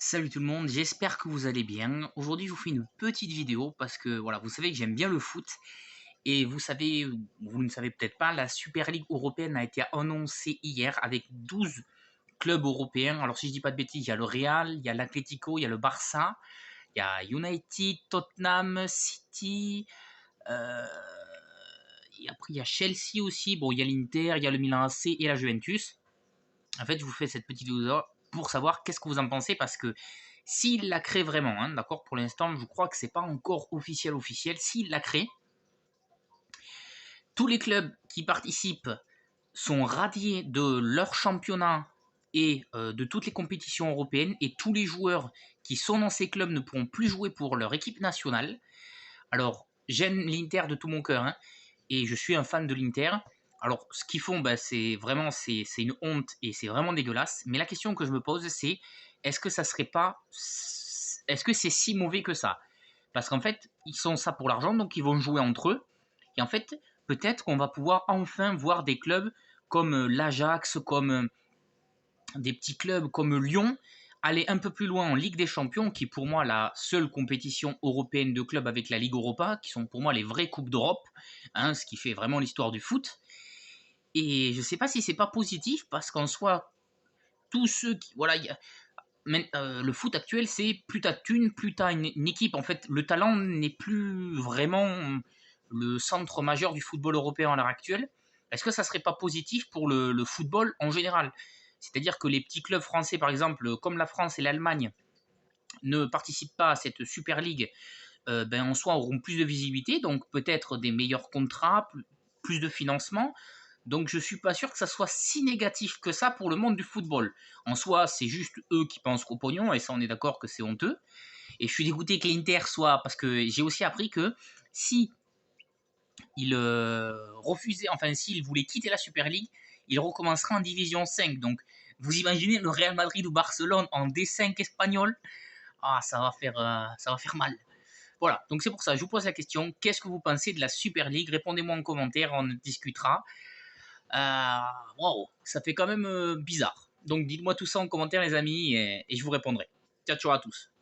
Salut tout le monde, j'espère que vous allez bien. Aujourd'hui, je vous fais une petite vidéo parce que voilà, vous savez que j'aime bien le foot et vous savez, vous ne savez peut-être pas, la Super League européenne a été annoncée hier avec 12 clubs européens. Alors si je dis pas de bêtises, il y a le Real, il y a l'Atlético, il y a le Barça, il y a United, Tottenham, City, euh, et après il y a Chelsea aussi. Bon, il y a l'Inter, il y a le Milan AC et la Juventus. En fait, je vous fais cette petite vidéo pour savoir qu'est-ce que vous en pensez parce que s'il la crée vraiment, hein, d'accord, pour l'instant, je crois que c'est pas encore officiel. S'il la crée, tous les clubs qui participent sont radiés de leur championnat et de toutes les compétitions européennes et tous les joueurs qui sont dans ces clubs ne pourront plus jouer pour leur équipe nationale. Alors, j'aime l'Inter de tout mon cœur, hein, et je suis un fan de l'Inter. Alors, ce qu'ils font, bah, c'est vraiment c'est une honte et c'est vraiment dégueulasse. Mais la question que je me pose, c'est est-ce que ça serait pas, est-ce que c'est si mauvais que ça? Parce qu'en fait, ils sont ça pour l'argent, donc ils vont jouer entre eux. Et en fait, peut-être qu'on va pouvoir enfin voir des clubs comme l'Ajax, comme des petits clubs comme Lyon aller un peu plus loin en Ligue des Champions, qui est pour moi la seule compétition européenne de clubs avec la Ligue Europa, qui sont pour moi les vraies coupes d'Europe, hein, ce qui fait vraiment l'histoire du foot. Et je ne sais pas si c'est pas positif, parce qu'en soi, tous ceux qui... Voilà, le foot actuel, c'est plus t'as de thunes, plus t'as une équipe. En fait, le talent n'est plus vraiment le centre majeur du football européen à l'heure actuelle. Est-ce que ça serait pas positif pour le football en général? C'est-à-dire que les petits clubs français, par exemple, comme la France et l'Allemagne, ne participent pas à cette Super League, ben, en soi, auront plus de visibilité, donc peut-être des meilleurs contrats, plus de financement. Donc je suis pas sûr que ça soit si négatif que ça pour le monde du football. En soi, c'est juste eux qui pensent qu'au pognon, et ça on est d'accord que c'est honteux. Et je suis dégoûté que l'Inter soit, parce que j'ai aussi appris que si il refusait, enfin s'il voulait quitter la Super League, il recommencera en Division 5. Donc vous imaginez le Real Madrid ou Barcelone en D5 espagnol? Ah, ça va faire mal. Voilà, donc c'est pour ça, je vous pose la question, qu'est-ce que vous pensez de la Super League? Répondez-moi en commentaire, on discutera. Wow, ça fait quand même bizarre. Donc dites-moi tout ça en commentaire les amis et je vous répondrai. Ciao ciao à tous.